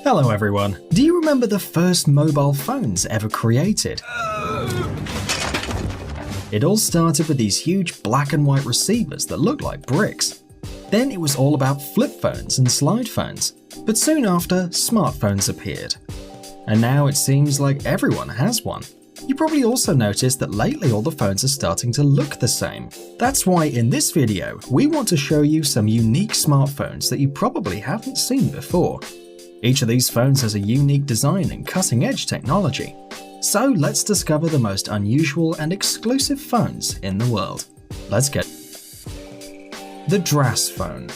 Hello everyone. Do you remember the first mobile phones ever created? It all started with these huge black and white receivers that looked like bricks. Then it was all about flip phones and slide phones. But soon after, smartphones appeared. And now it seems like everyone has one. You probably also noticed that lately all the phones are starting to look the same. That's why in this video, we want to show you some unique smartphones that you probably haven't seen before. Each of these phones has a unique design and cutting-edge technology. So let's discover the most unusual and exclusive phones in the world. Let's get the Dras phone.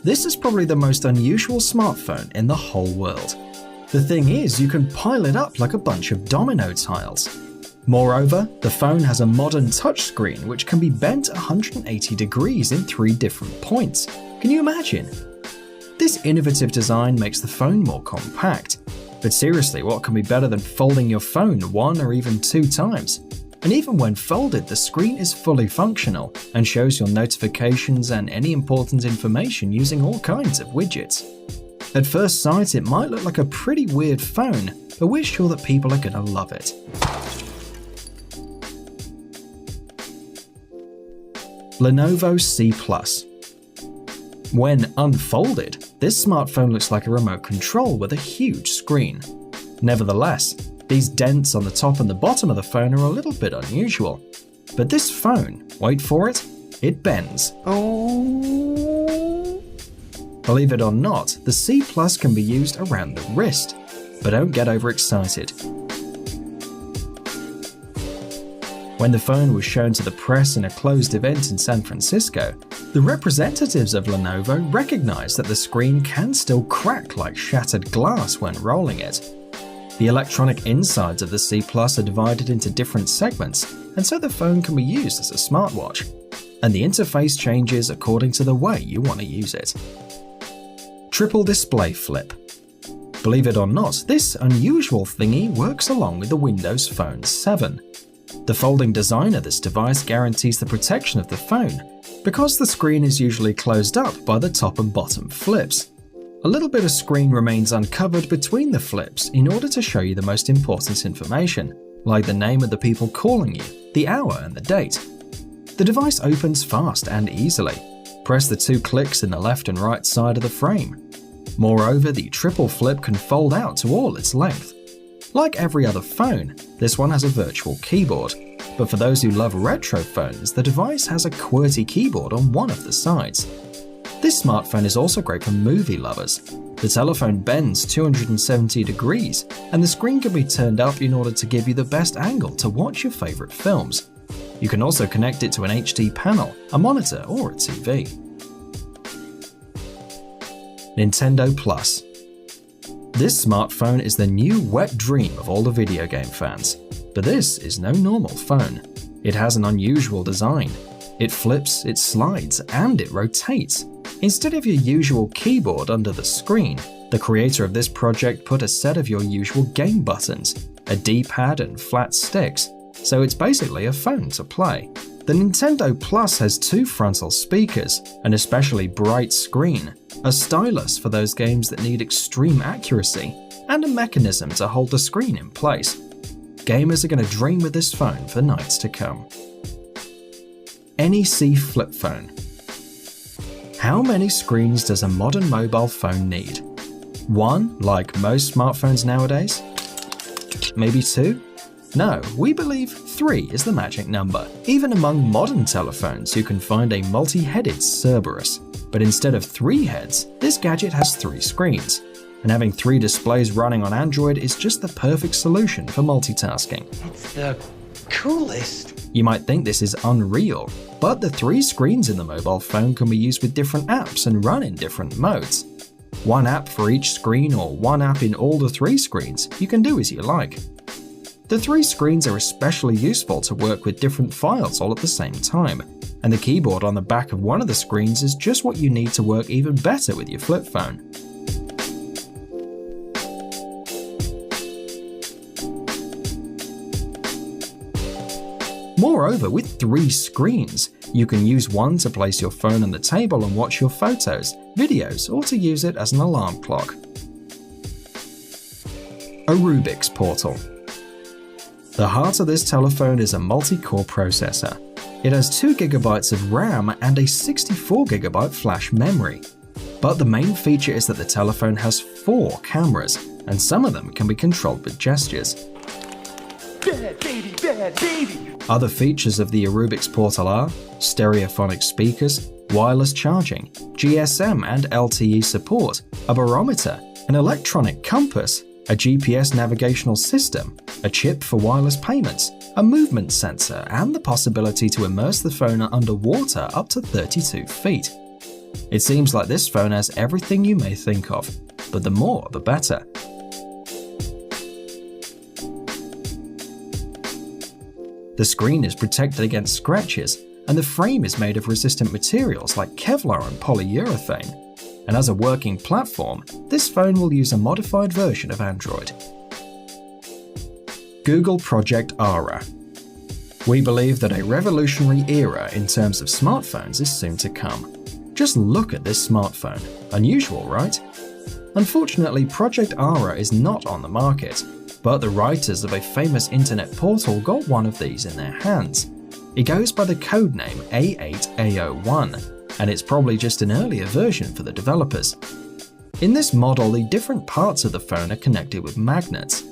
This is probably the most unusual smartphone in the whole world. The thing is, you can pile it up like a bunch of domino tiles. Moreover, the phone has a modern touchscreen which can be bent 180 degrees in 3 different points. Can you imagine? This innovative design makes the phone more compact. But seriously, what can be better than folding your phone 1 or even 2 times? And even when folded, the screen is fully functional and shows your notifications and any important information using all kinds of widgets. At first sight, it might look like a pretty weird phone, but we're sure that people are gonna love it. Lenovo C Plus. When unfolded, this smartphone looks like a remote control with a huge screen. Nevertheless, these dents on the top and the bottom of the phone are a little bit unusual. But this phone, wait for it, it bends. Oh. Believe it or not, the C Plus can be used around the wrist. But don't get overexcited. When the phone was shown to the press in a closed event in San Francisco, the representatives of Lenovo recognized that the screen can still crack like shattered glass when rolling it. The electronic insides of the C Plus are divided into different segments, and so the phone can be used as a smartwatch. And the interface changes according to the way you want to use it. Triple display flip. Believe it or not, this unusual thingy works along with the Windows Phone 7. The folding design of this device guarantees the protection of the phone, because the screen is usually closed up by the top and bottom flips. A little bit of screen remains uncovered between the flips in order to show you the most important information, like the name of the people calling you, the hour and the date. The device opens fast and easily. Press the 2 clicks in the left and right side of the frame. Moreover, the triple flip can fold out to all its length. Like every other phone, this one has a virtual keyboard, but for those who love retro phones, the device has a QWERTY keyboard on one of the sides. This smartphone is also great for movie lovers. The telephone bends 270 degrees, and the screen can be turned up in order to give you the best angle to watch your favorite films. You can also connect it to an HD panel, a monitor, or a TV. Nintendo Plus. This smartphone is the new wet dream of all the video game fans. But this is no normal phone. It has an unusual design. It flips, it slides, and it rotates. Instead of your usual keyboard under the screen, the creator of this project put a set of your usual game buttons, a D-pad and flat sticks, so it's basically a phone to play. The Nintendo Plus has 2 frontal speakers, an especially bright screen, a stylus for those games that need extreme accuracy, and a mechanism to hold the screen in place. Gamers are going to dream with this phone for nights to come. NEC Flip Phone. How many screens does a modern mobile phone need? 1, like most smartphones nowadays? Maybe 2? No, we believe 3 is the magic number. Even among modern telephones, you can find a multi-headed Cerberus. But instead of 3 heads, this gadget has 3 screens. And having 3 displays running on Android is just the perfect solution for multitasking. It's the coolest. You might think this is unreal, but the 3 screens in the mobile phone can be used with different apps and run in different modes. 1 app for each screen or 1 app in all the 3 screens, you can do as you like. The 3 screens are especially useful to work with different files all at the same time, and the keyboard on the back of one of the screens is just what you need to work even better with your flip phone. Moreover, with 3 screens, you can use one to place your phone on the table and watch your photos, videos, or to use it as an alarm clock. a Rubik's Portal. The heart of this telephone is a multi-core processor. It has 2GB of RAM and a 64GB flash memory. But the main feature is that the telephone has 4 cameras, and some of them can be controlled with gestures. Bad baby, bad baby. Other features of the Rubik's Portal are stereophonic speakers, wireless charging, GSM and LTE support, a barometer, an electronic compass, a GPS navigational system, a chip for wireless payments, a movement sensor, and the possibility to immerse the phone underwater up to 32 feet. It seems like this phone has everything you may think of, but the more the better. The screen is protected against scratches, and the frame is made of resistant materials like Kevlar and polyurethane. And as a working platform, this phone will use a modified version of Android. Google Project Ara. We believe that a revolutionary era in terms of smartphones is soon to come. Just look at this smartphone. Unusual, right? Unfortunately, Project Ara is not on the market, but the writers of a famous internet portal got one of these in their hands. It goes by the codename A8A01, and it's probably just an earlier version for the developers. In this model, the different parts of the phone are connected with magnets.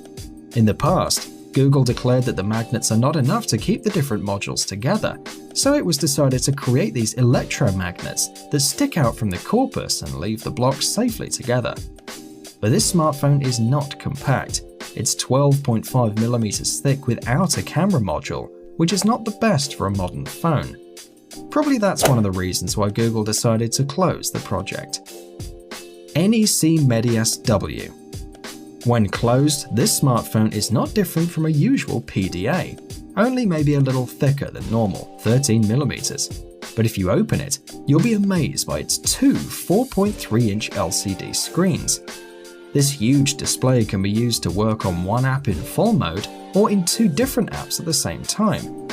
In the past, Google declared that the magnets are not enough to keep the different modules together, so it was decided to create these electromagnets that stick out from the corpus and leave the blocks safely together. But this smartphone is not compact. It's 12.5mm thick without a camera module, which is not the best for a modern phone. Probably that's one of the reasons why Google decided to close the project. NEC Medias W. When closed, this smartphone is not different from a usual PDA, only maybe a little thicker than normal, 13mm. But if you open it, you'll be amazed by its 2 4.3-inch LCD screens. This huge display can be used to work on one app in full mode or in 2 different apps at the same time.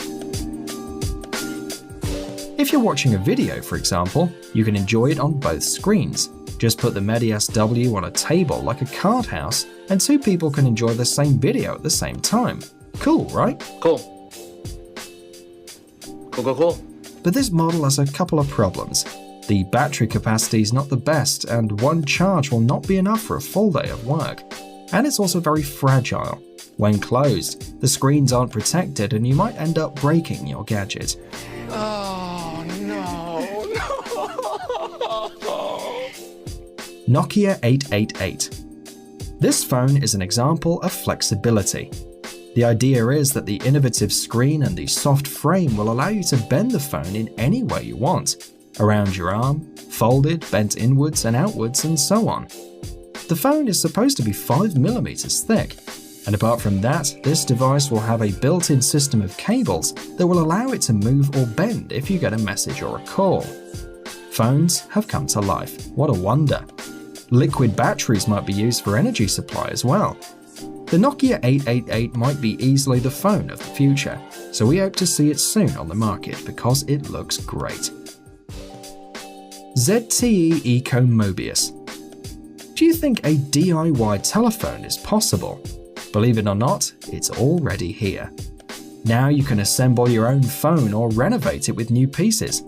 If you're watching a video, for example, you can enjoy it on both screens. Just put the Medias W on a table like a card house, and 2 people can enjoy the same video at the same time. Cool, right? Cool. Cool. But this model has a couple of problems. The battery capacity is not the best, and one charge will not be enough for a full day of work. And it's also very fragile. When closed, the screens aren't protected and you might end up breaking your gadget. Oh, no. Nokia 888. This phone is an example of flexibility. The idea is that the innovative screen and the soft frame will allow you to bend the phone in any way you want, around your arm, folded, bent inwards and outwards, and so on. The phone is supposed to be 5mm thick, and apart from that, this device will have a built-in system of cables that will allow it to move or bend if you get a message or a call. Phones have come to life. What a wonder. Liquid batteries might be used for energy supply as well. The Nokia 888 might be easily the phone of the future, so we hope to see it soon on the market because it looks great. ZTE Eco Mobius. Do you think a DIY telephone is possible? Believe it or not, it's already here. Now you can assemble your own phone or renovate it with new pieces.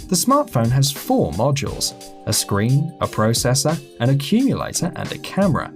The smartphone has 4 modules: a screen, a processor, an accumulator, and a camera.